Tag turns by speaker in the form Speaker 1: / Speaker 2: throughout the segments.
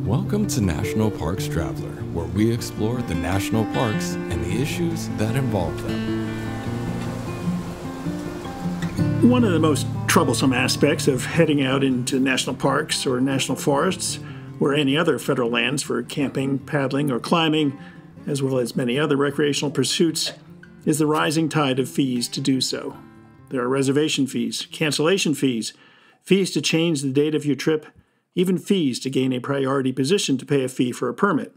Speaker 1: Welcome to National Parks Traveler, where we explore the national parks and the issues that involve them.
Speaker 2: One of the most troublesome aspects of heading out into national parks or national forests or any other federal lands for camping, paddling, or climbing, as well as many other recreational pursuits, is the rising tide of fees to do so. There are reservation fees, cancellation fees, fees to change the date of your trip, even fees to gain a priority position to pay a fee for a permit.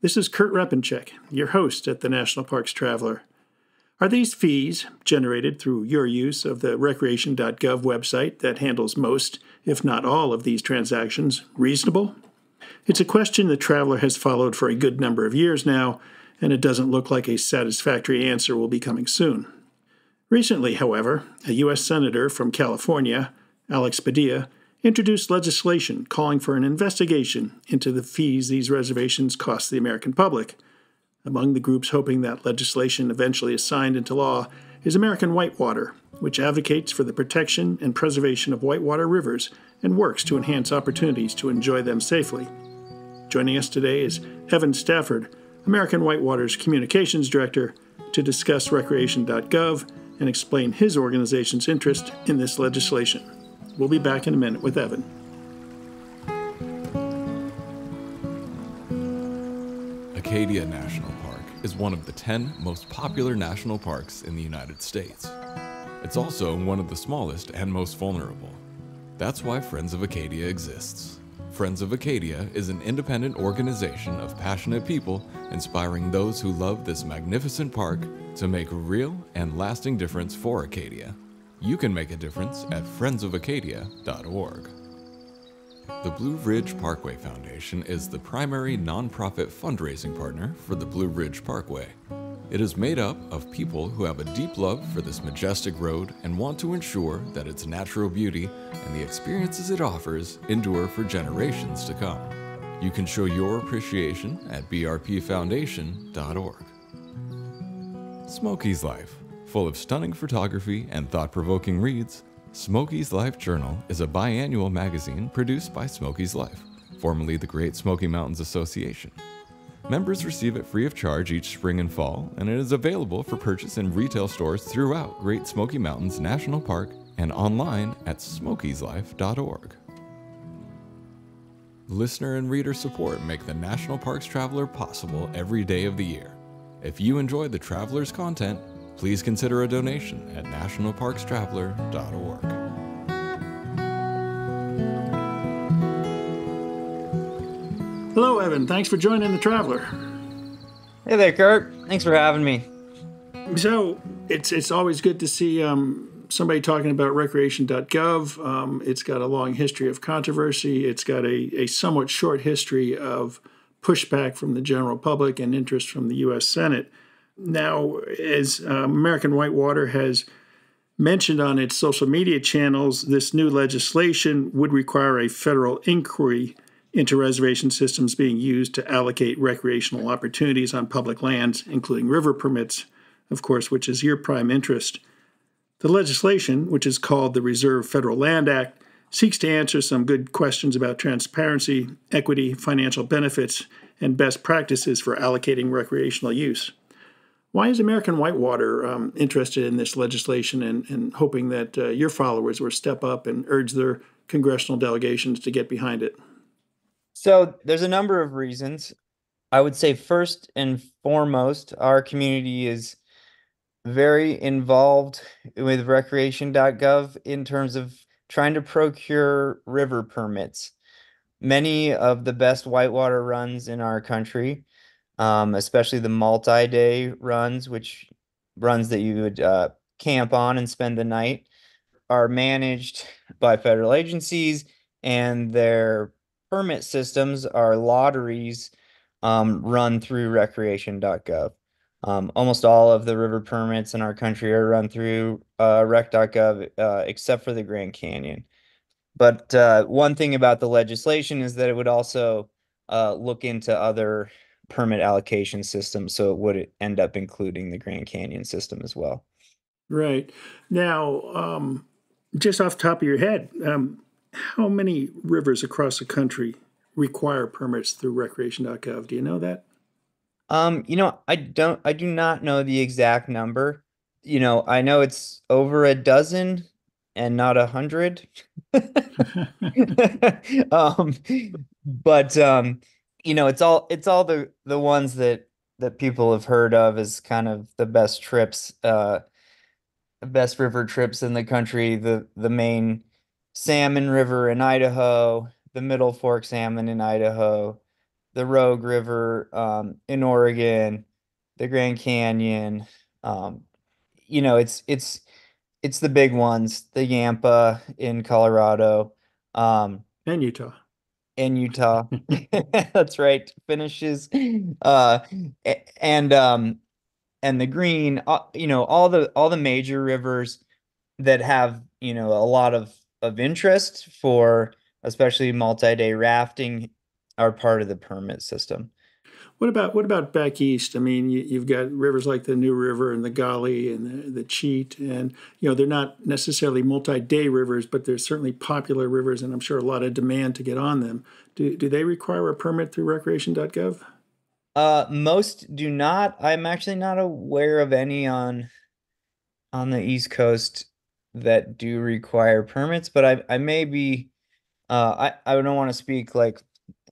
Speaker 2: This is Kurt Repenchek, your host at the National Parks Traveler. Are these fees, generated through your use of the Recreation.gov website that handles most, if not all, of these transactions, reasonable? It's a question the Traveler has followed for a good number of years now, and it doesn't look like a satisfactory answer will be coming soon. Recently, however, a U.S. Senator from California, Alex Padilla, introduced legislation calling for an investigation into the fees these reservations cost the American public. Among the groups hoping that legislation eventually is signed into law is American Whitewater, which advocates for the protection and preservation of whitewater rivers and works to enhance opportunities to enjoy them safely. Joining us today is Evan Stafford, American Whitewater's Communications Director, to discuss Recreation.gov and explain his organization's interest in this legislation. We'll be back in a minute with Evan.
Speaker 1: Acadia National Park is one of the 10 most popular national parks in the United States. It's also one of the smallest and most vulnerable. That's why Friends of Acadia exists. Friends of Acadia is an independent organization of passionate people inspiring those who love this magnificent park to make a real and lasting difference for Acadia. You can make a difference at friendsofacadia.org. The Blue Ridge Parkway Foundation is the primary nonprofit fundraising partner for the Blue Ridge Parkway. It is made up of people who have a deep love for this majestic road and want to ensure that its natural beauty and the experiences it offers endure for generations to come. You can show your appreciation at brpfoundation.org. Smokey's Life. Full of stunning photography and thought-provoking reads, Smokey's Life Journal is a biannual magazine produced by Smokey's Life, formerly the Great Smoky Mountains Association. Members receive it free of charge each spring and fall, and it is available for purchase in retail stores throughout Great Smoky Mountains National Park and online at smokieslife.org. Listener and reader support make the National Parks Traveler possible every day of the year. If you enjoy the Traveler's content, please consider a donation at nationalparkstraveler.org.
Speaker 2: Hello, Evan. Thanks for joining the Traveler.
Speaker 3: Hey there, Kurt. Thanks for having me.
Speaker 2: So, it's always good to see somebody talking about Recreation.gov. It's got a long history of controversy. It's got a somewhat short history of pushback from the general public and interest from the U.S. Senate. Now, as American Whitewater has mentioned on its social media channels, this new legislation would require a federal inquiry into reservation systems being used to allocate recreational opportunities on public lands, including river permits, of course, which is your prime interest. The legislation, which is called the Reserve Federal Land Act, seeks to answer some good questions about transparency, equity, financial benefits, and best practices for allocating recreational use. Why is American Whitewater interested in this legislation and hoping that your followers will step up and urge their congressional delegations to get behind it?
Speaker 3: So there's a number of reasons. I would say first and foremost, our community is very involved with Recreation.gov in terms of trying to procure river permits. Many of the best whitewater runs in our country, especially the multi-day runs, which runs that you would camp on and spend the night, are managed by federal agencies, and their permit systems are lotteries run through Recreation.gov. Almost all of the river permits in our country are run through Rec.gov, except for the Grand Canyon. But one thing about the legislation is that it would also look into other permit allocation systems, so it would end up including the Grand Canyon system as well.
Speaker 2: Right. Now, just off the top of your head, how many rivers across the country require permits through Recreation.gov? Do you know that?
Speaker 3: I do not know the exact number. I know it's over a dozen and not 100. Um, but it's all the ones that people have heard of as kind of the best trips, the best river trips in the country. The main Salmon River in Idaho, the Middle Fork Salmon in Idaho, the Rogue River in Oregon, the Grand Canyon. Um, it's the big ones, the Yampa in Colorado, um,
Speaker 2: And Utah.
Speaker 3: in Utah. That's right. Finishes, and and the Green. All the major rivers that have a lot of interest for especially multi-day rafting are part of the permit system.
Speaker 2: What about back east? I mean, you've got rivers like the New River and the Gauley and the Cheat, and they're not necessarily multi-day rivers, but they're certainly popular rivers, and I'm sure a lot of demand to get on them. Do they require a permit through Recreation.gov?
Speaker 3: Most do not. I'm actually not aware of any on the East Coast that do require permits, but I may be I don't want to speak like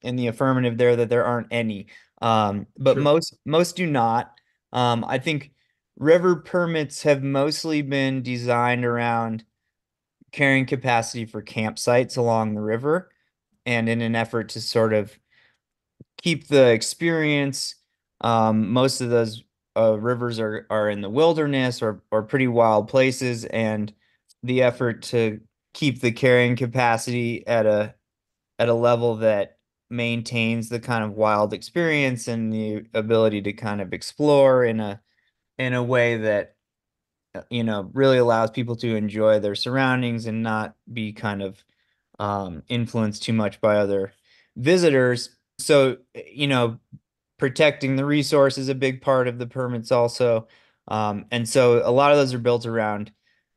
Speaker 3: in the affirmative there that there aren't any. But
Speaker 2: Sure.
Speaker 3: most do not. I think river permits have mostly been designed around carrying capacity for campsites along the river and in an effort to sort of keep the experience. Most of those rivers are in the wilderness or pretty wild places, and the effort to keep the carrying capacity at a level that maintains the kind of wild experience and the ability to kind of explore in a way that really allows people to enjoy their surroundings and not be kind of influenced too much by other visitors. So, protecting the resource is a big part of the permits also. And so a lot of those are built around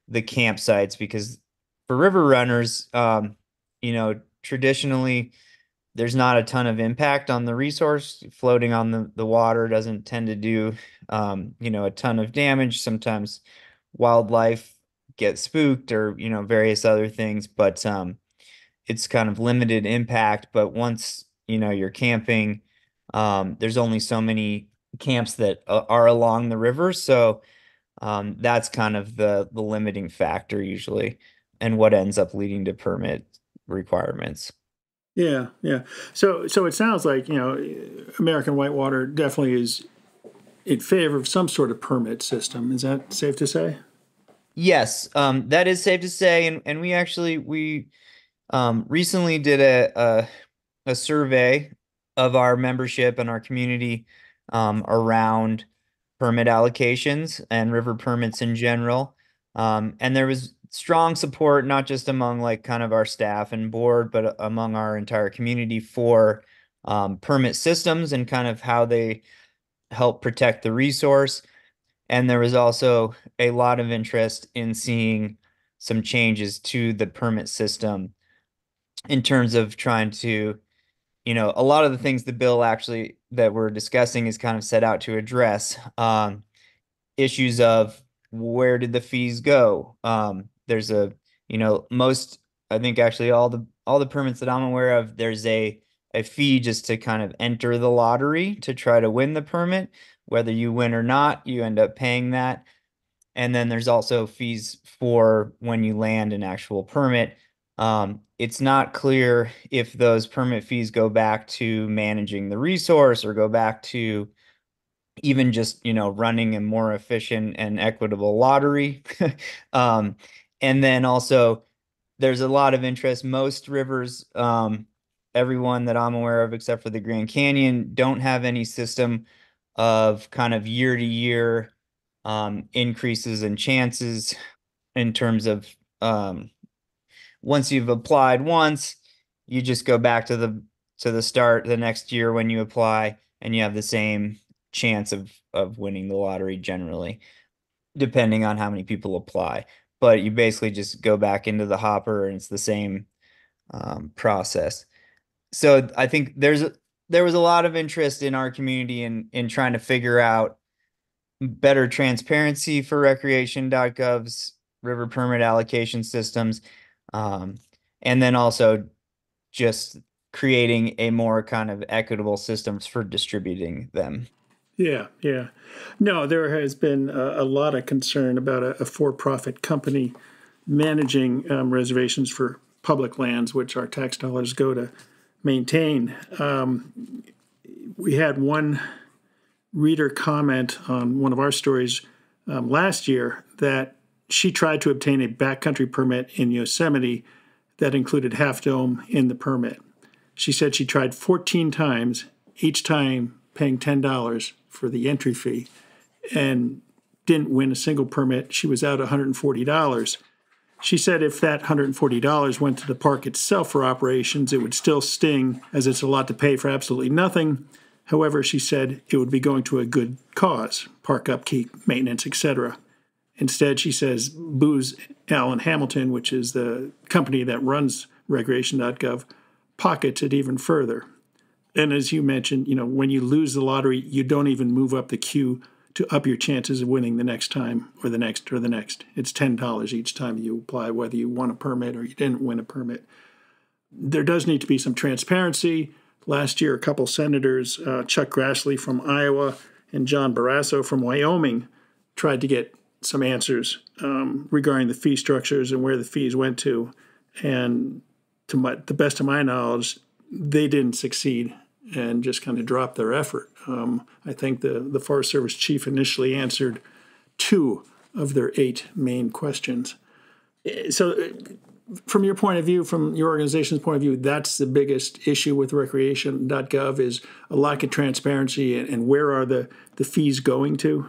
Speaker 3: the campsites because for river runners, traditionally there's not a ton of impact on the resource. Floating on the water doesn't tend to do, a ton of damage. Sometimes wildlife get spooked or, various other things, but it's kind of limited impact. But once, you're camping, there's only so many camps that are along the river. So that's kind of the limiting factor usually and what ends up leading to permit requirements.
Speaker 2: Yeah, yeah. So it sounds like American Whitewater definitely is in favor of some sort of permit system. Is that safe to say?
Speaker 3: Yes, that is safe to say, and we recently did a survey of our membership and our community around permit allocations and river permits in general. And there was strong support, not just among like kind of our staff and board, but among our entire community for permit systems and kind of how they help protect the resource. And there was also a lot of interest in seeing some changes to the permit system in terms of trying to, a lot of the things the bill actually that we're discussing is kind of set out to address. Issues of where did the fees go? There's most, I think actually all the permits that I'm aware of, there's a fee just to kind of enter the lottery to try to win the permit. Whether you win or not, you end up paying that. And then there's also fees for when you land an actual permit. It's not clear if those permit fees go back to managing the resource or go back to even just, running a more efficient and equitable lottery. Um, and then also there's a lot of interest. Most rivers, everyone that I'm aware of, except for the Grand Canyon, don't have any system of kind of year to year increases in chances in terms of once you've applied once, you just go back to the start the next year when you apply, and you have the same chance of winning the lottery generally, depending on how many people apply. But you basically just go back into the hopper, and it's the same process. So I think there was a lot of interest in our community in trying to figure out better transparency for Recreation.gov's river permit allocation systems, um, and then also just creating a more kind of equitable systems for distributing them.
Speaker 2: Yeah, yeah. No, there has been a lot of concern about a for-profit company managing reservations for public lands, which our tax dollars go to maintain. We had one reader comment on one of our stories last year that she tried to obtain a backcountry permit in Yosemite that included Half Dome in the permit. She said she tried 14 times, each time paying $10 for the entry fee, and didn't win a single permit. She was out $140. She said if that $140 went to the park itself for operations, it would still sting, as it's a lot to pay for absolutely nothing. However, she said it would be going to a good cause, park upkeep, maintenance, etc. Instead, she says Booz Allen Hamilton, which is the company that runs Recreation.gov, pockets it even further. And as you mentioned, when you lose the lottery, you don't even move up the queue to up your chances of winning the next time or the next or the next. It's $10 each time you apply, whether you won a permit or you didn't win a permit. There does need to be some transparency. Last year, a couple senators, Chuck Grassley from Iowa and John Barrasso from Wyoming, tried to get some answers regarding the fee structures and where the fees went to. And the best of my knowledge, they didn't succeed and just kind of dropped their effort. I think the Forest Service chief initially answered 2 of their 8 main questions. So from your point of view, from your organization's point of view, that's the biggest issue with Recreation.gov is a lack of transparency and where are the fees going to?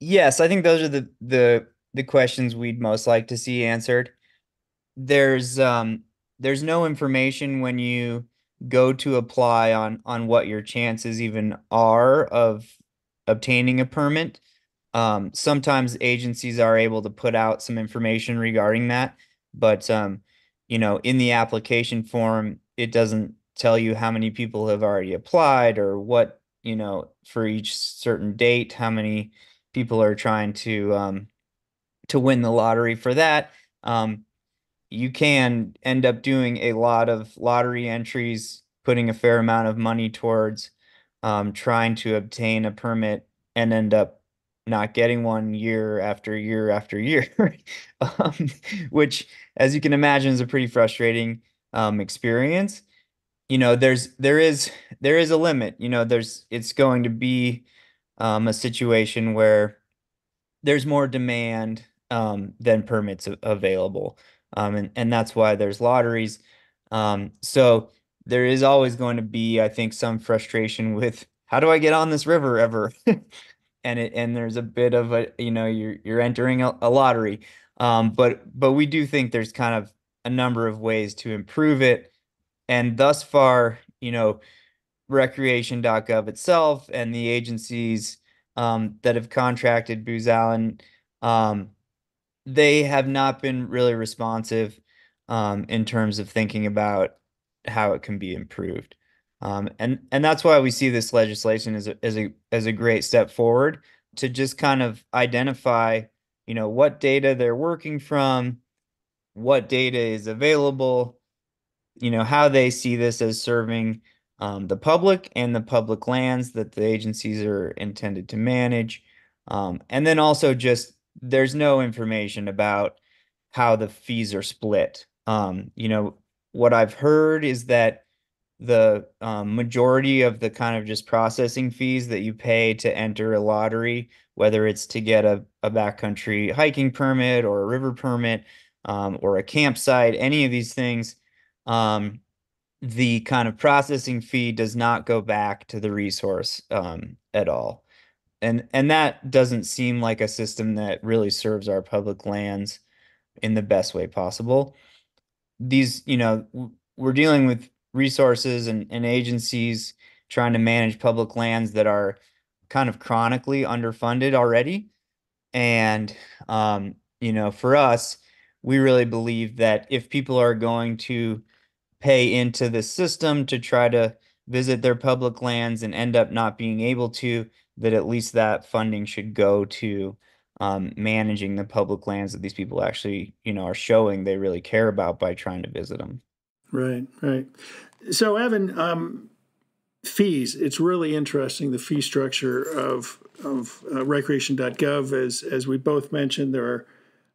Speaker 3: Yes, I think those are the questions we'd most like to see answered. There's there's no information when you go to apply on what your chances even are of obtaining a permit. Sometimes agencies are able to put out some information regarding that, but in the application form, it doesn't tell you how many people have already applied or what, for each certain date, how many people are trying to win the lottery for that. You can end up doing a lot of lottery entries, putting a fair amount of money towards trying to obtain a permit and end up not getting one year after year after year, um, which, as you can imagine, is a pretty frustrating experience. There is a limit. It's going to be a situation where there's more demand than permits available. And that's why there's lotteries. So there is always going to be, I think, some frustration with how do I get on this river ever? And there's a bit of you're entering a lottery. But we do think there's kind of a number of ways to improve it. And thus far, Recreation.gov itself and the agencies that have contracted Booz Allen, um, they have not been really responsive in terms of thinking about how it can be improved. And that's why we see this legislation as a great step forward to just kind of identify, what data they're working from, what data is available, how they see this as serving the public and the public lands that the agencies are intended to manage. And then also just there's no information about how the fees are split. What I've heard is that the majority of the kind of just processing fees that you pay to enter a lottery, whether it's to get a backcountry hiking permit or a river permit or a campsite, any of these things, um, the kind of processing fee does not go back to the resource at all. And that doesn't seem like a system that really serves our public lands in the best way possible. We're dealing with resources and agencies trying to manage public lands that are kind of chronically underfunded already. And, for us, we really believe that if people are going to pay into the system to try to visit their public lands and end up not being able to, that at least that funding should go to managing the public lands that these people actually, are showing they really care about by trying to visit them.
Speaker 2: Right, right. So, Evan, fees. It's really interesting, the fee structure of Recreation.gov. As we both mentioned, there are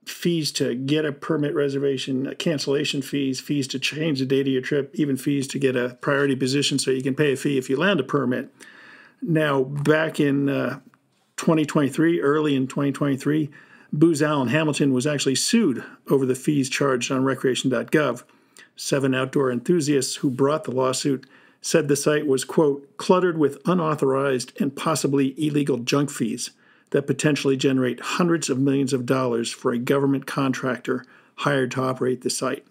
Speaker 2: fees to get a permit reservation, cancellation fees, fees to change the date of your trip, even fees to get a priority position so you can pay a fee if you land a permit. Now, back in 2023, early in 2023, Booz Allen Hamilton was actually sued over the fees charged on Recreation.gov. 7 outdoor enthusiasts who brought the lawsuit said the site was, quote, cluttered with unauthorized and possibly illegal junk fees that potentially generate hundreds of millions of dollars for a government contractor hired to operate the site.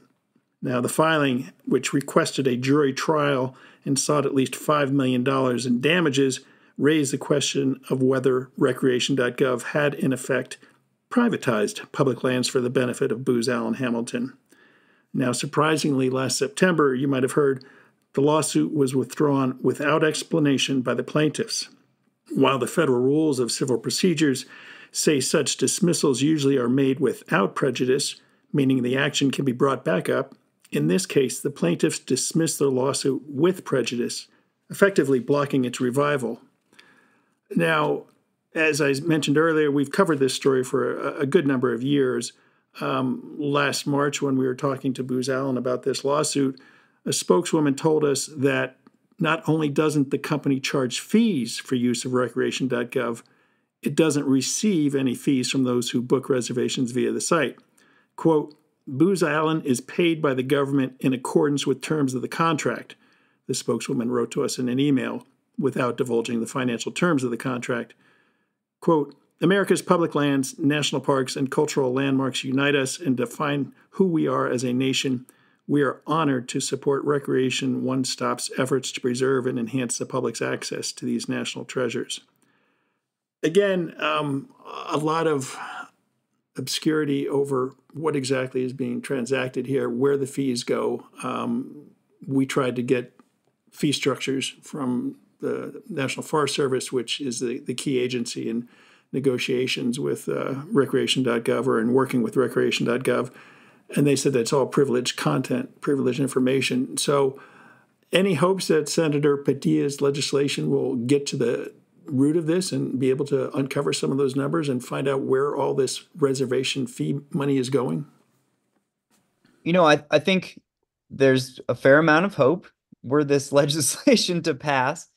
Speaker 2: Now, the filing, which requested a jury trial and sought at least $5 million in damages, raised the question of whether Recreation.gov had, in effect, privatized public lands for the benefit of Booz Allen Hamilton. Now, surprisingly, last September, you might have heard, the lawsuit was withdrawn without explanation by the plaintiffs. While the federal rules of civil procedures say such dismissals usually are made without prejudice, meaning the action can be brought back up, in this case, the plaintiffs dismissed their lawsuit with prejudice, effectively blocking its revival. Now, as I mentioned earlier, we've covered this story for a good number of years. Last March, when we were talking to Booz Allen about this lawsuit, a spokeswoman told us that not only doesn't the company charge fees for use of Recreation.gov, it doesn't receive any fees from those who book reservations via the site. Quote, Booz Allen is paid by the government in accordance with terms of the contract, the spokeswoman wrote to us in an email without divulging the financial terms of the contract. Quote, America's public lands, national parks, and cultural landmarks unite us and define who we are as a nation. We are honored to support Recreation One Stop's efforts to preserve and enhance the public's access to these national treasures. Again, a lot of obscurity over what exactly is being transacted here, where the fees go. We tried to get fee structures from the National Forest Service, which is the key agency in negotiations with Recreation.gov or in working with Recreation.gov. And they said that's all privileged content, privileged information. So any hopes that Senator Padilla's legislation will get to the root of this and be able to uncover some of those numbers and find out where all this reservation fee money is going?
Speaker 3: I think there's a fair amount of hope were this legislation to pass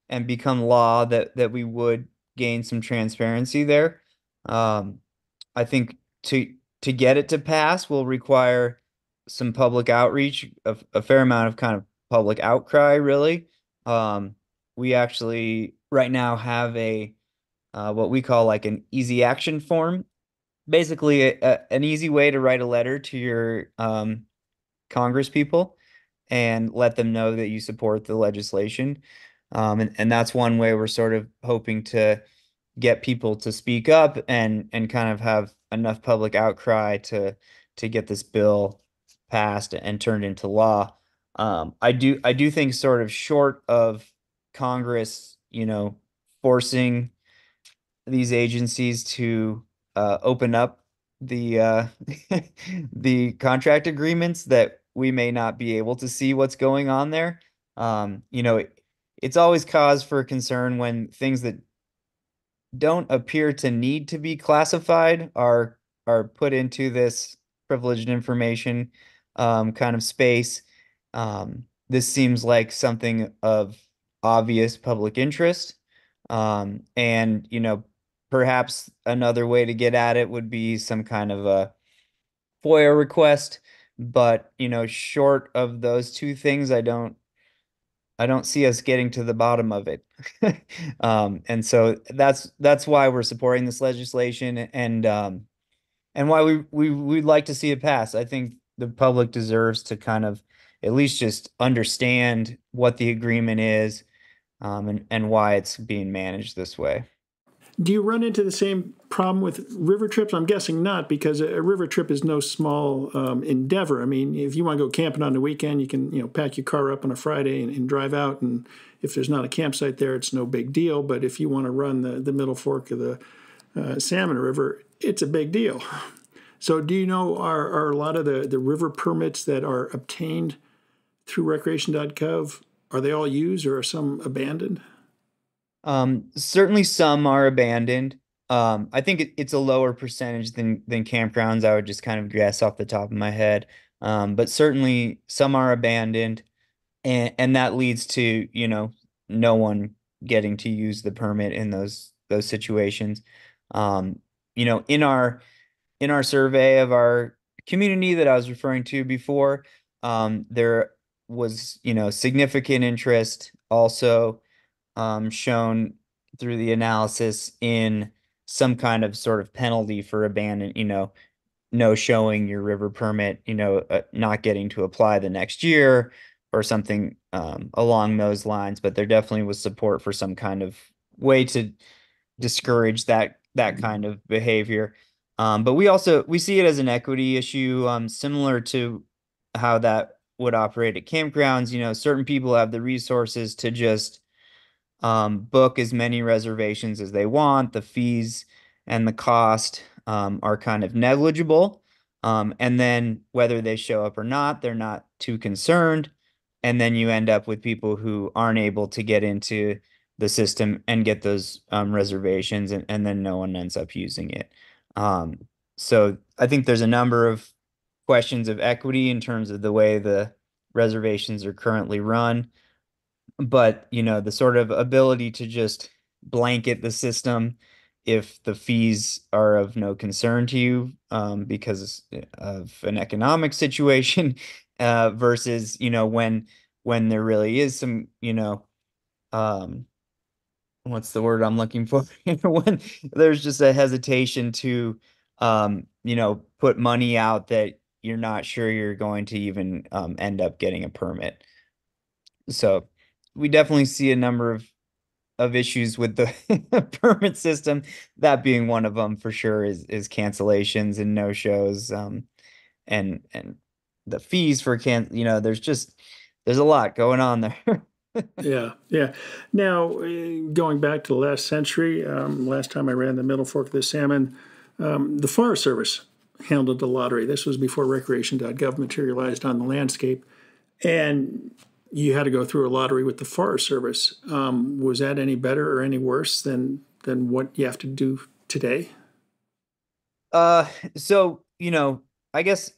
Speaker 3: and become law that we would gain some transparency there. I think to get it to pass will require some public outreach, a fair amount of kind of public outcry, really. We actually right now have a what we call like an easy action form, basically an easy way to write a letter to your Congress people and let them know that you support the legislation. And that's one way we're sort of hoping to get people to speak up and kind of have enough public outcry to get this bill passed and turned into law. I do think sort of short of Congress, forcing these agencies to open up the the contract agreements, that we may not be able to see what's going on there. It's always cause for concern when things that don't appear to need to be classified are put into this privileged information kind of space. This seems like something of obvious public interest. And perhaps another way to get at it would be some kind of a FOIA request. But, short of those two things, I don't see us getting to the bottom of it. And so that's why we're supporting this legislation and why we'd like to see it pass. I think the public deserves to kind of at least just understand what the agreement is, and why it's being managed this way.
Speaker 2: Do you run into the same problem with river trips? I'm guessing not, because a river trip is no small endeavor. I mean, if you want to go camping on the weekend, you can pack your car up on a Friday and drive out, and if there's not a campsite there, it's no big deal. But if you want to run the middle fork of the Salmon River, it's a big deal. So, do you know are a lot of the river permits that are obtained through Recreation.gov, are they all used or are some abandoned?
Speaker 3: Certainly some are abandoned. I think it's a lower percentage than campgrounds. I would just kind of guess off the top of my head. But certainly some are abandoned, and that leads to, no one getting to use the permit in those situations. Um, in our survey of our community that I was referring to before, there was, significant interest also shown through the analysis in some kind of sort of penalty for abandon, no showing your river permit, not getting to apply the next year or something along those lines. But there definitely was support for some kind of way to discourage that kind of behavior. But we see it as an equity issue, similar to how that would operate at campgrounds. Certain people have the resources to just book as many reservations as they want. The fees and the cost are kind of negligible. And then whether they show up or not, they're not too concerned. And then you end up with people who aren't able to get into the system and get those reservations, and then no one ends up using it. Um, so I think there's a number of questions of equity in terms of the way the reservations are currently run. But, the sort of ability to just blanket the system if the fees are of no concern to you, because of an economic situation, versus, when there really is some, um, what's the word I'm looking for? When there's just a hesitation to, put money out that you're not sure you're going to even end up getting a permit. So we definitely see a number of issues with the permit system. That being one of them for sure is cancellations and no shows, and the fees for there's a lot going on there.
Speaker 2: Yeah, yeah. Now, going back to the last century, last time I ran the Middle Fork of the Salmon, the Forest Service handled the lottery. This was before Recreation.gov materialized on the landscape. And you had to go through a lottery with the Forest Service. Was that any better or any worse than what you have to do today?
Speaker 3: So, I guess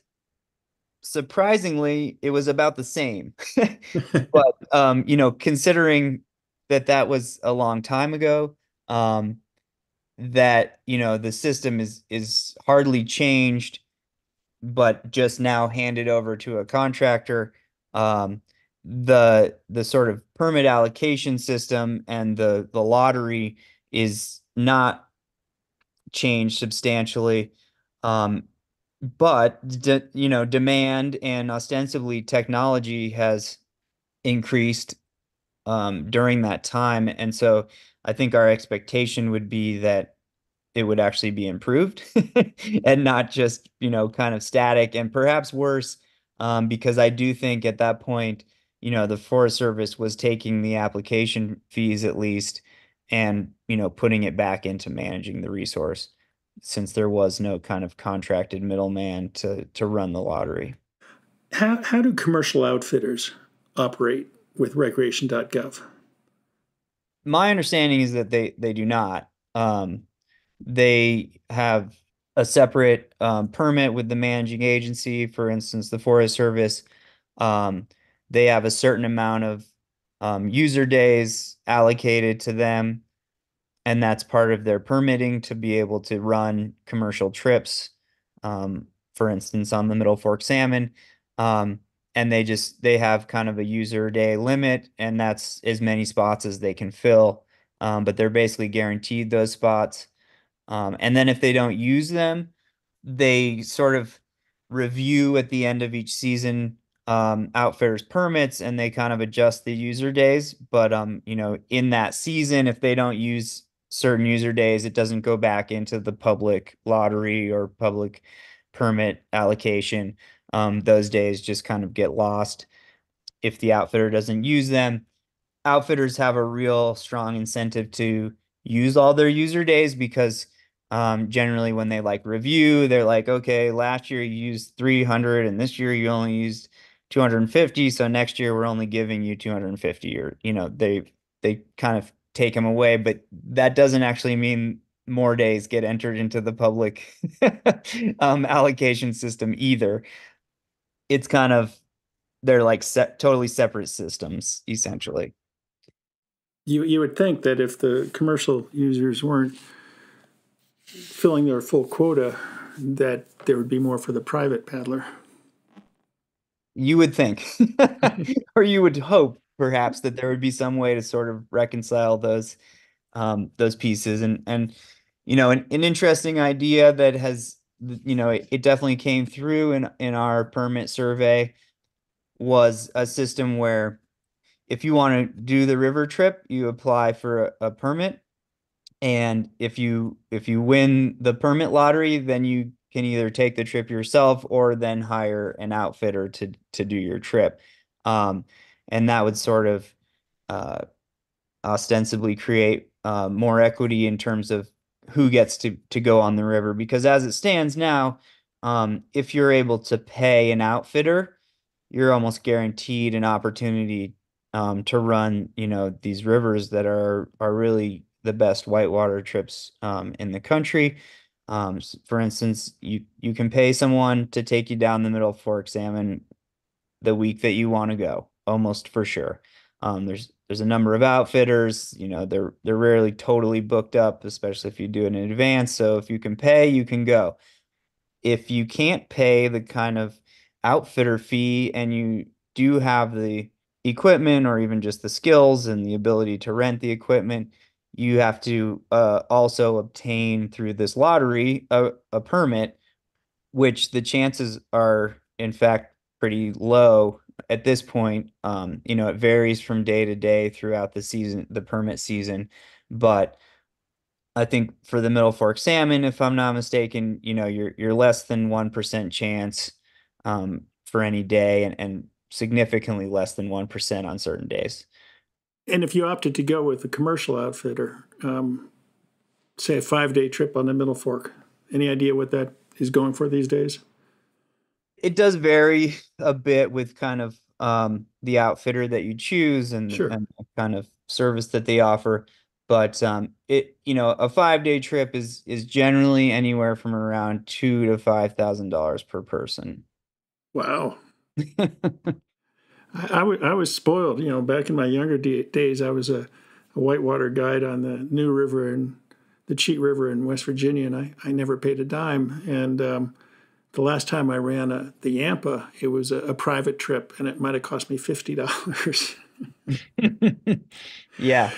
Speaker 3: surprisingly, it was about the same. But considering that was a long time ago, that the system is hardly changed, but just now handed over to a contractor. The sort of permit allocation system and the lottery is not changed substantially. Um, but demand and ostensibly technology has increased during that time. And so I think our expectation would be that it would actually be improved and not just, kind of static, and perhaps worse, because I do think at that point, the Forest Service was taking the application fees at least and, putting it back into managing the resource, since there was no kind of contracted middleman to run the lottery.
Speaker 2: How do commercial outfitters operate with Recreation.gov?
Speaker 3: My understanding is that they do not. They have a separate permit with the managing agency, for instance, the Forest Service. Um, they have a certain amount of user days allocated to them, and that's part of their permitting to be able to run commercial trips, um, for instance, on the Middle Fork salmon. Um, and they have kind of a user day limit, and that's as many spots as they can fill. But they're basically guaranteed those spots. And then if they don't use them, they sort of review at the end of each season outfitters permits, and they kind of adjust the user days. But in that season, if they don't use certain user days, it doesn't go back into the public lottery or public permit allocation. Those days just kind of get lost if the outfitter doesn't use them. Outfitters have a real strong incentive to use all their user days because generally when they like review, they're like, okay, last year you used 300 and this year you only used 250, so next year we're only giving you 250, or they kind of take them away, but that doesn't actually mean more days get entered into the public allocation system either. It's kind of they're like totally separate systems essentially.
Speaker 2: You would think that if the commercial users weren't filling their full quota, that there would be more for the private paddler.
Speaker 3: You would think, or you would hope, perhaps, that there would be some way to sort of reconcile those pieces. And an interesting idea that has, it definitely came through in our permit survey was a system where if you want to do the river trip, you apply for a permit. And if you win the permit lottery, then you can either take the trip yourself or then hire an outfitter to do your trip. Um, and that would sort of uh, ostensibly create more equity in terms of who gets to go on the river. Because as it stands now, if you're able to pay an outfitter, you're almost guaranteed an opportunity to run, these rivers that are really the best whitewater trips in the country. For instance, you can pay someone to take you down the Middle Fork Salmon the week that you want to go, almost for sure. There's a number of outfitters, they're rarely totally booked up, especially if you do it in advance. So if you can pay, you can go. If you can't pay the kind of outfitter fee and you do have the equipment or even just the skills and the ability to rent the equipment, you have to also obtain through this lottery a permit, which the chances are, in fact, pretty low at this point. It varies from day to day throughout the season, the permit season, but I think for the Middle Fork salmon, if I'm not mistaken, you're less than 1% chance for any day, and significantly less than 1% on certain days.
Speaker 2: And if you opted to go with a commercial outfitter, say a 5-day trip on the Middle Fork, any idea what that is going for these days?
Speaker 3: It does vary a bit with kind of the outfitter that you choose
Speaker 2: Sure.
Speaker 3: and the kind of service that they offer. But a 5-day trip is generally anywhere from around $2,000 to $5,000 per person.
Speaker 2: Wow. I was spoiled. Back in my younger days, I was a whitewater guide on the New River and the Cheat River in West Virginia, and I never paid a dime. And the last time I ran the Yampa, it was a private trip, and it might have cost me $50.
Speaker 3: Yeah,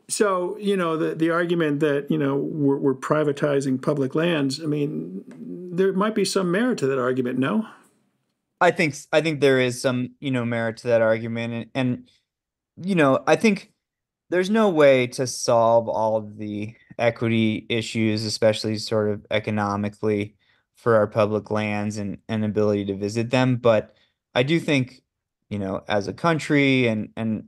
Speaker 2: So, the argument that, we're privatizing public lands, I mean, there might be some merit to that argument, no?
Speaker 3: I think there is some, merit to that argument. And I think there's no way to solve all of the equity issues, especially sort of economically, for our public lands and ability to visit them. But I do think, as a country and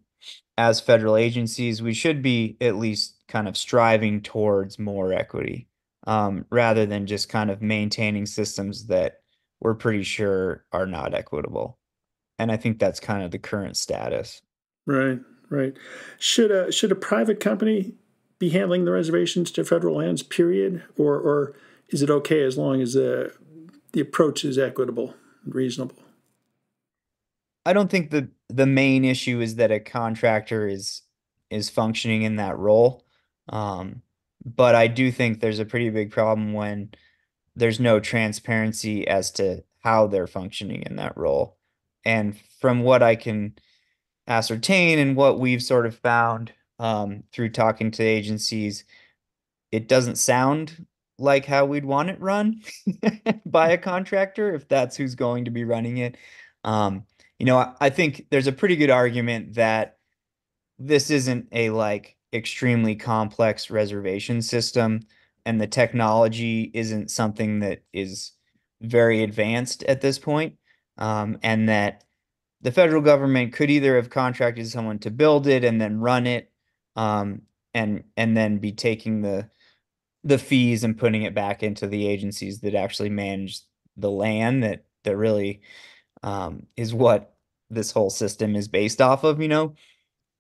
Speaker 3: as federal agencies, we should be at least kind of striving towards more equity, rather than just kind of maintaining systems that we're pretty sure are not equitable. And I think that's kind of the current status.
Speaker 2: Right, right. Should a private company be handling the reservations to federal lands, period? Or is it okay as long as the approach is equitable and reasonable?
Speaker 3: I don't think the main issue is that a contractor is functioning in that role. But I do think there's a pretty big problem when there's no transparency as to how they're functioning in that role. And from what I can ascertain and what we've sort of found through talking to agencies, it doesn't sound like how we'd want it run by a contractor if that's who's going to be running it. I think there's a pretty good argument that this isn't a like extremely complex reservation system, and the technology isn't something that is very advanced at this point, and that the federal government could either have contracted someone to build it and then run it, um, and then be taking the fees and putting it back into the agencies that actually manage the land that really is what this whole system is based off of,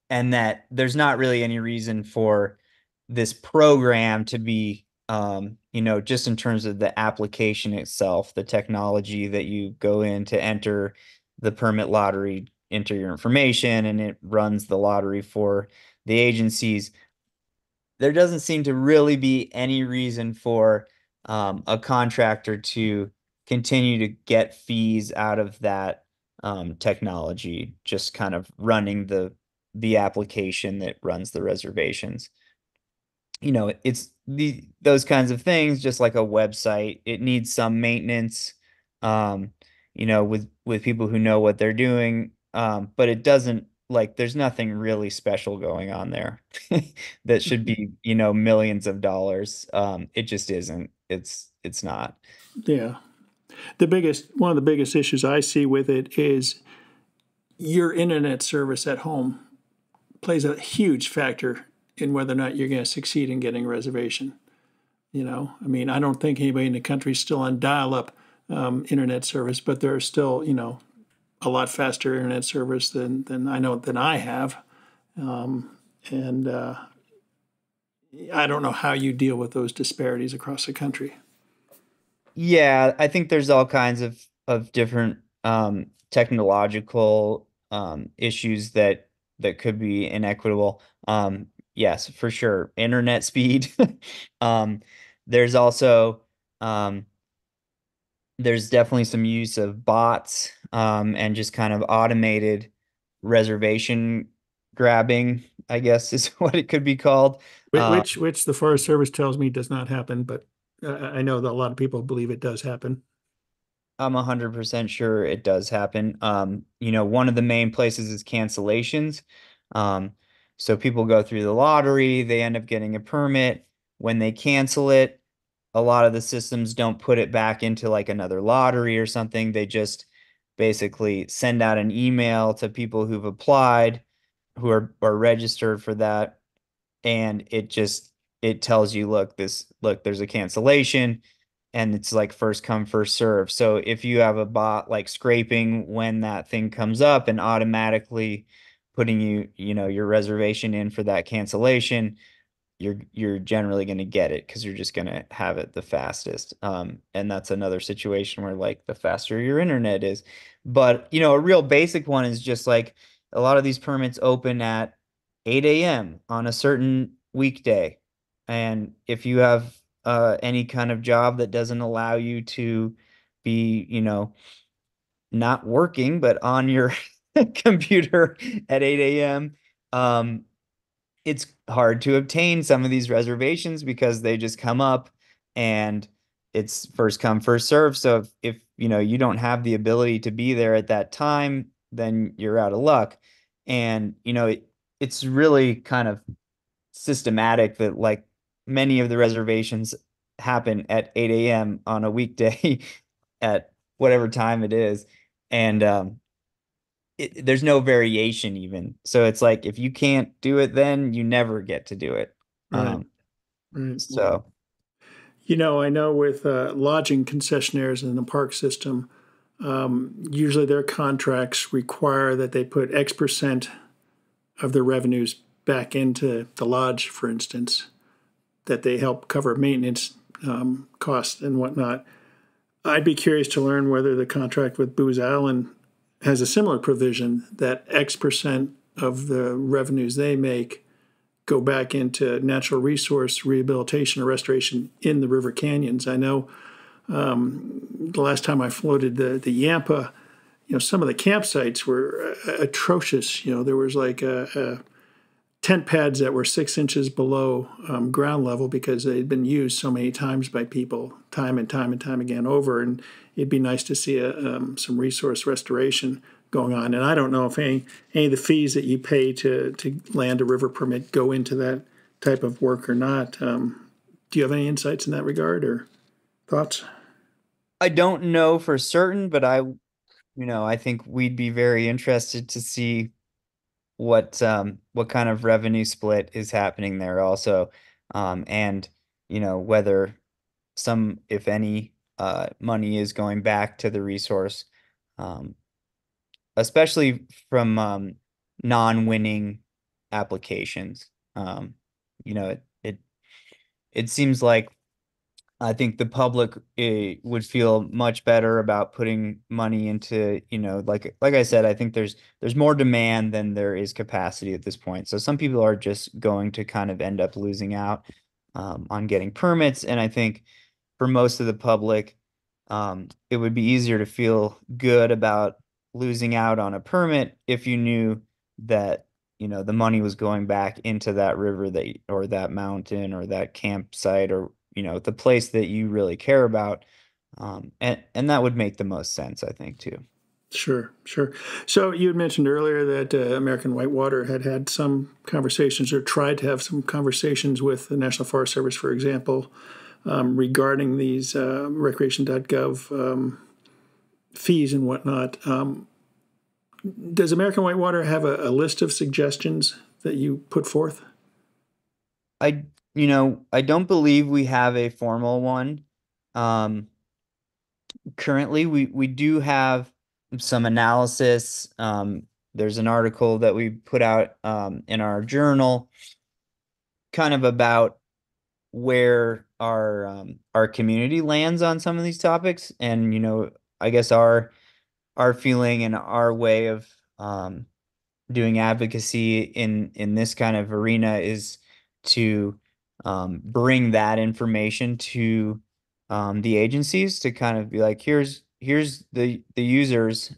Speaker 3: and that there's not really any reason for this program to be, just in terms of the application itself, the technology that you go in to enter the permit lottery, enter your information, and it runs the lottery for the agencies. There doesn't seem to really be any reason for a contractor to continue to get fees out of that technology, just kind of running the application that runs the reservations. It's those kinds of things, just like a website. It needs some maintenance, um, with people who know what they're doing. But it doesn't like there's nothing really special going on there that should be, millions of dollars. It just isn't. It's not.
Speaker 2: Yeah. One of the biggest issues I see with it is your internet service at home plays a huge factor in whether or not you're going to succeed in getting a reservation. I mean, I don't think anybody in the country is still on dial-up internet service, but there's still, a lot faster internet service than I have, and I don't know how you deal with those disparities across the country.
Speaker 3: Yeah, I think there's all kinds of different technological issues that could be inequitable. Yes, for sure. Internet speed. Um, there's also um, there's definitely some use of bots and just kind of automated reservation grabbing, I guess is what it could be called. Uh,
Speaker 2: Which the Forest Service tells me does not happen, but I know that a lot of people believe it does happen.
Speaker 3: I'm 100% sure it does happen. One of the main places is cancellations. Um, so people go through the lottery, they end up getting a permit. When they cancel it, a lot of the systems don't put it back into like another lottery or something. They just basically send out an email to people who've applied, who are registered for that, and it tells you, look, there's a cancellation, and it's like first come first serve. So if you have a bot like scraping when that thing comes up and automatically putting your reservation in for that cancellation, you're generally going to get it because you're just going to have it the fastest. And that's another situation where like the faster your internet is. But a real basic one is just like a lot of these permits open at 8 a.m. on a certain weekday. And if you have any kind of job that doesn't allow you to be, not working, but on your computer at 8 a.m., um, it's hard to obtain some of these reservations because they just come up and it's first come first serve. So if you don't have the ability to be there at that time, then you're out of luck. And it's really kind of systematic that like many of the reservations happen at 8 a.m. on a weekday at whatever time it is. And there's no variation even. So it's like if you can't do it, then you never get to do it.
Speaker 2: Right.
Speaker 3: Um,
Speaker 2: Right.
Speaker 3: so
Speaker 2: I know with lodging concessionaires in the park system, usually their contracts require that they put X percent of their revenues back into the lodge, for instance, that they help cover maintenance costs and whatnot. I'd be curious to learn whether the contract with Booz Allen has a similar provision that X percent of the revenues they make go back into natural resource rehabilitation or restoration in the river canyons. I know the last time I floated the Yampa, some of the campsites were atrocious. There was like tent pads that were 6 inches below ground level because they'd been used so many times by people, time and time and time again over. And it'd be nice to see some resource restoration going on. And I don't know if any of the fees that you pay to land a river permit go into that type of work or not. Do you have any insights in that regard or thoughts?
Speaker 3: I don't know for certain, but I think we'd be very interested to see what kind of revenue split is happening there also. And whether some, if any, money is going back to the resource, um, especially from non-winning applications. Um, it seems like I think the public would feel much better about putting money into, like I said, I think there's more demand than there is capacity at this point. So some people are just going to kind of end up losing out on getting permits, and I think for most of the public, it would be easier to feel good about losing out on a permit if you knew that, the money was going back into that river or that mountain or that campsite or, the place that you really care about. And that would make the most sense, I think, too.
Speaker 2: Sure, sure. So you had mentioned earlier that American Whitewater had some conversations or tried to have some conversations with the National Forest Service, for example, regarding these Recreation.gov fees and whatnot. Does American Whitewater have a list of suggestions that you put forth?
Speaker 3: I don't believe we have a formal one. Um, Currently, we do have some analysis. There's an article that we put out in our journal, kind of about where our community lands on some of these topics, and I guess our feeling and our way of doing advocacy in this kind of arena is to bring that information to the agencies to kind of be like, here's the users.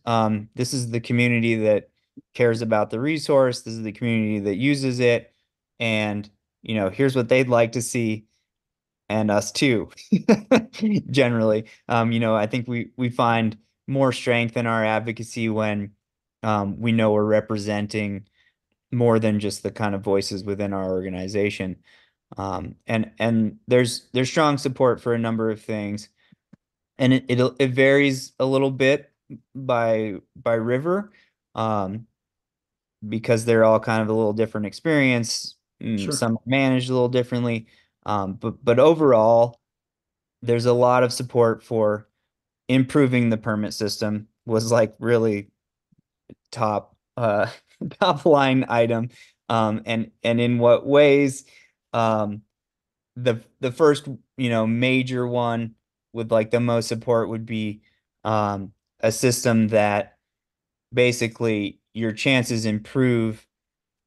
Speaker 3: This is the community that cares about the resource. This is the community that uses it, and here's what they'd like to see, and us too. Generally, I think we find more strength in our advocacy when we know we're representing more than just the kind of voices within our organization. And there's strong support for a number of things, and it varies a little bit by river, um, because they're all kind of a little different experience.
Speaker 2: Sure.
Speaker 3: Some are managed a little differently, but overall, there's a lot of support for improving the permit system. Was like really top top line item, and in what ways. um the first major one with like the most support would be a system that basically your chances improve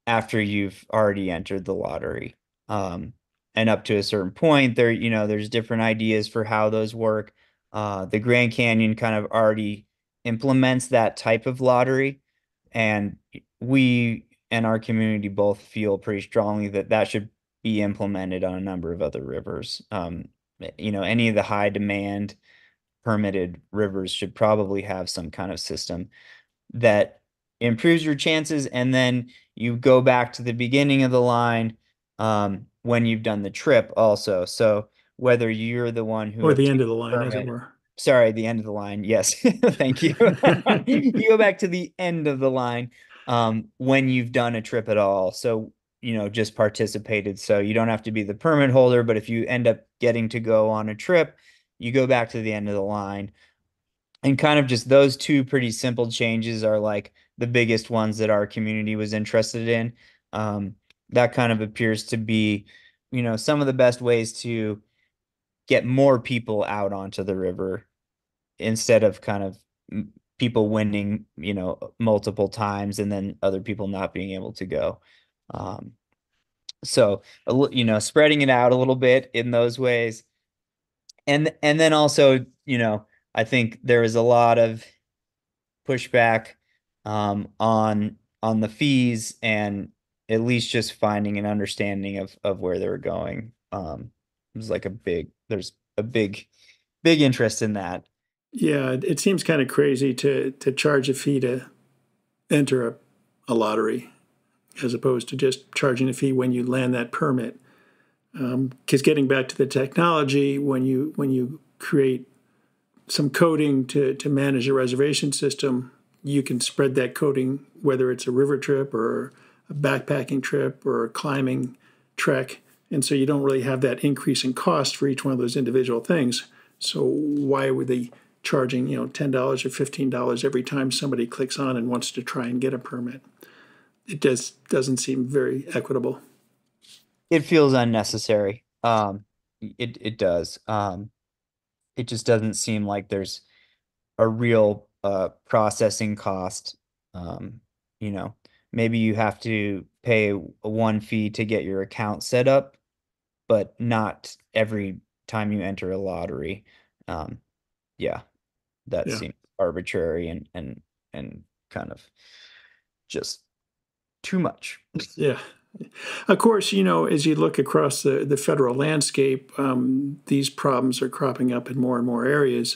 Speaker 3: after you've already entered the lottery. Um, and up to a certain point, there's different ideas for how those work. The Grand Canyon kind of already implements that type of lottery, and we and our community both feel pretty strongly that that should be implemented on a number of other rivers. Any of the high demand permitted rivers should probably have some kind of system that improves your chances, and then you go back to the beginning of the line when you've done the trip also. So whether you're the one who
Speaker 2: Or the end
Speaker 3: obtained
Speaker 2: of the
Speaker 3: the
Speaker 2: line, as it
Speaker 3: permit,
Speaker 2: were.
Speaker 3: sorry, the end of the line, yes, thank you. You go back to the end of the line when you've done a trip at all. So just participated. So you don't have to be the permit holder, but if you end up getting to go on a trip, you go back to the end of the line. And kind of just those two pretty simple changes are like the biggest ones that our community was interested in. That kind of appears to be, some of the best ways to get more people out onto the river instead of kind of people winning, multiple times and then other people not being able to go. Um, so, spreading it out a little bit in those ways. And then also, I think there is a lot of pushback on the fees, and at least just finding an understanding of where they were going. It was like there's a big interest in that.
Speaker 2: Yeah, it seems kind of crazy to charge a fee to enter a lottery as opposed to just charging a fee when you land that permit. Because getting back to the technology, when you create some coding to manage a reservation system, you can spread that coding, whether it's a river trip or a backpacking trip or a climbing trek. And so you don't really have that increase in cost for each one of those individual things. So why were they charging, $10 or $15 every time somebody clicks on and wants to try and get a permit? It just doesn't seem very equitable.
Speaker 3: It feels unnecessary. It does. It just doesn't seem like there's a real processing cost. Um, you know, maybe you have to pay a one fee to get your account set up, but not every time you enter a lottery. Um, yeah, that
Speaker 2: Yeah.
Speaker 3: seems arbitrary and kind of just too much.
Speaker 2: Yeah. Of course, as you look across the federal landscape, these problems are cropping up in more and more areas.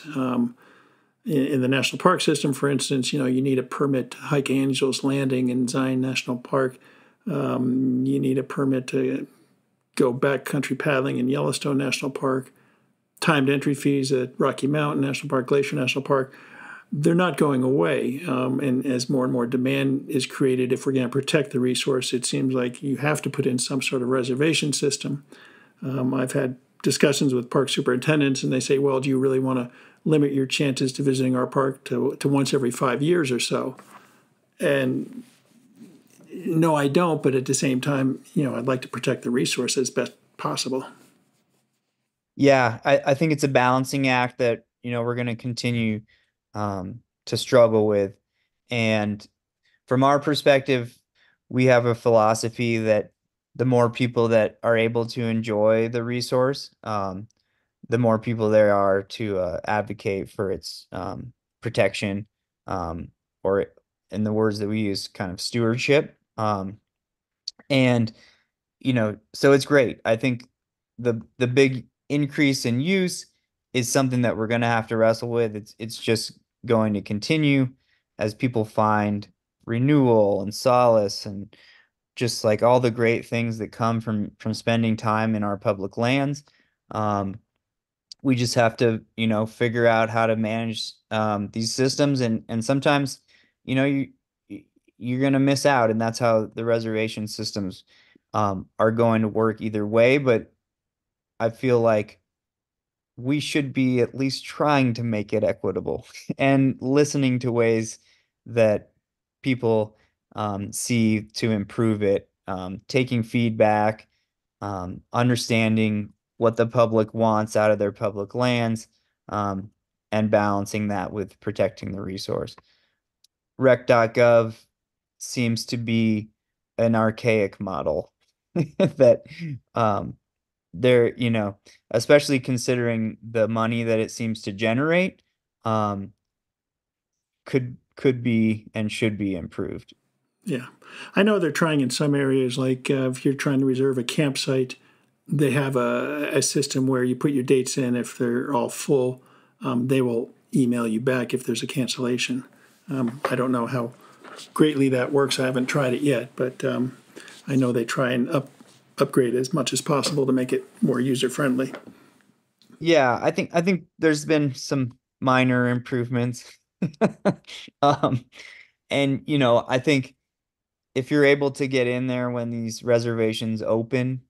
Speaker 2: In the national park system, for instance, you need a permit to hike Angel's Landing in Zion National Park. You need a permit to go backcountry paddling in Yellowstone National Park. Timed entry fees at Rocky Mountain National Park, Glacier National Park. They're not going away. And as more and more demand is created, if we're going to protect the resource, it seems like you have to put in some sort of reservation system. I've had discussions with park superintendents, and they say, well, do you really want to limit your chances to visiting our park to once every 5 years or so? And no, I don't. But at the same time, I'd like to protect the resource as best possible.
Speaker 3: Yeah, I think it's a balancing act that, we're going to continue to struggle with. And from our perspective, we have a philosophy that the more people that are able to enjoy the resource, the more people there are to advocate for its protection, or in the words that we use, kind of stewardship. And so it's great. I think the big increase in use is something that we're going to have to wrestle with. It's just going to continue as people find renewal and solace and just like all the great things that come from spending time in our public lands. We just have to, figure out how to manage these systems, and sometimes, you're going to miss out, and that's how the reservation systems are going to work either way. But I feel like we should be at least trying to make it equitable and listening to ways that people see to improve it, taking feedback, understanding what the public wants out of their public lands, and balancing that with protecting the resource. Rec.gov seems to be an archaic model that they're, especially considering the money that it seems to generate, could be and should be improved.
Speaker 2: Yeah. I know they're trying in some areas, like if you're trying to reserve a campsite, they have a system where you put your dates in. If they're all full, they will email you back if there's a cancellation. I don't know how greatly that works. I haven't tried it yet, but I know they try and upgrade as much as possible to make it more user-friendly.
Speaker 3: Yeah, I think there's been some minor improvements. And I think if you're able to get in there when these reservations open,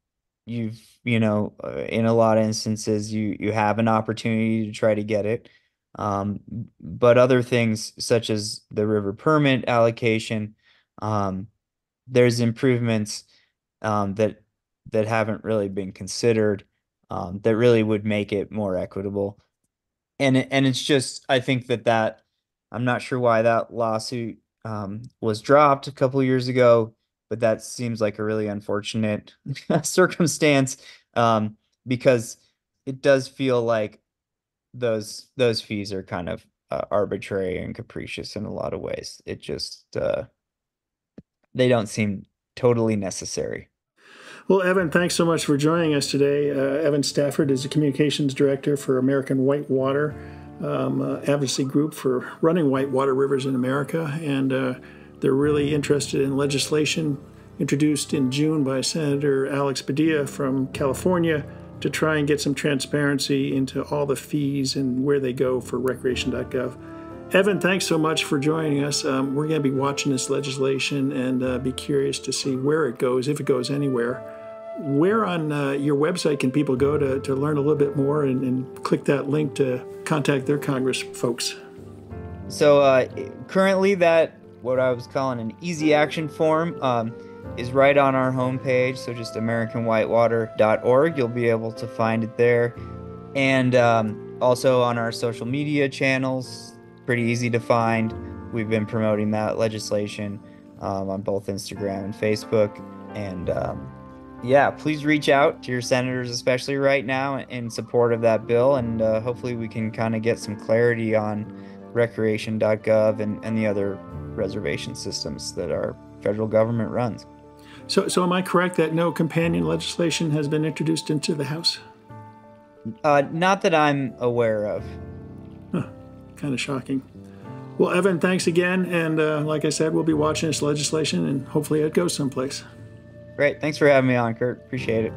Speaker 3: you've, in a lot of instances, you have an opportunity to try to get it. But other things such as the river permit allocation, there's improvements that haven't really been considered, that really would make it more equitable. And it's just, I think that I'm not sure why that lawsuit was dropped a couple of years ago, but that seems like a really unfortunate circumstance, because it does feel like those fees are kind of arbitrary and capricious in a lot of ways. It just they don't seem totally necessary.
Speaker 2: Well, Evan, thanks so much for joining us today. Evan Stafford is the communications director for American Whitewater, advocacy group for running whitewater rivers in America. And They're really interested in legislation introduced in June by Senator Alex Padilla from California to try and get some transparency into all the fees and where they go for Recreation.gov. Evan, thanks so much for joining us. We're going to be watching this legislation and be curious to see where it goes, if it goes anywhere. Where on your website can people go to learn a little bit more and click that link to contact their Congress folks?
Speaker 3: So currently that, what I was calling an easy action form, is right on our homepage. So just AmericanWhitewater.org. You'll be able to find it there. And also on our social media channels, pretty easy to find. We've been promoting that legislation on both Instagram and Facebook. And yeah, please reach out to your senators, especially right now, in support of that bill. And hopefully we can kind of get some clarity on Recreation.gov and the other reservation systems that our federal government runs.
Speaker 2: So am I correct that no companion legislation has been introduced into the House?
Speaker 3: Not that I'm aware of.
Speaker 2: Huh, kind of shocking. Well, Evan, thanks again. And like I said, we'll be watching this legislation and hopefully it goes someplace.
Speaker 3: Great. Thanks for having me on, Kurt. Appreciate it.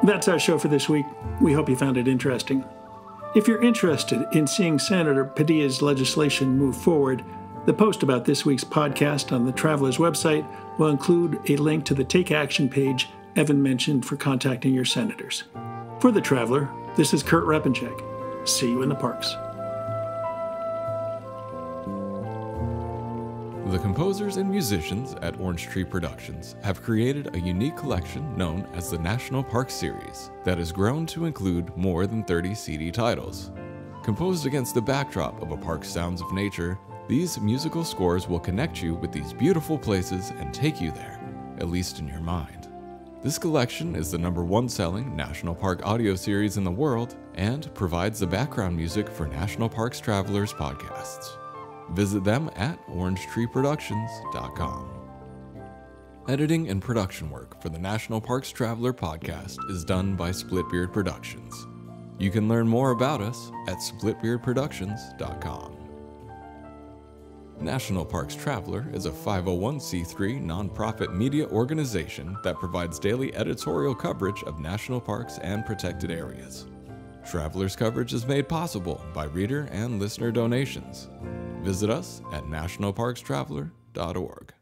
Speaker 2: That's our show for this week. We hope you found it interesting. If you're interested in seeing Senator Padilla's legislation move forward, the post about this week's podcast on the Traveler's website will include a link to the Take Action page Evan mentioned for contacting your senators. For The Traveler, this is Kurt Repenchek. See you in the parks.
Speaker 1: The composers and musicians at Orange Tree Productions have created a unique collection known as the National Park Series that has grown to include more than 30 CD titles. Composed against the backdrop of a park's sounds of nature, these musical scores will connect you with these beautiful places and take you there, at least in your mind. This collection is the #1 selling National Park audio series in the world and provides the background music for National Parks Travelers podcasts. Visit them at orangetreeproductions.com. Editing and production work for the National Parks Traveler podcast is done by Splitbeard Productions. You can learn more about us at splitbeardproductions.com. National Parks Traveler is a 501c3 nonprofit media organization that provides daily editorial coverage of national parks and protected areas. Traveler's coverage is made possible by reader and listener donations. Visit us at nationalparkstraveler.org.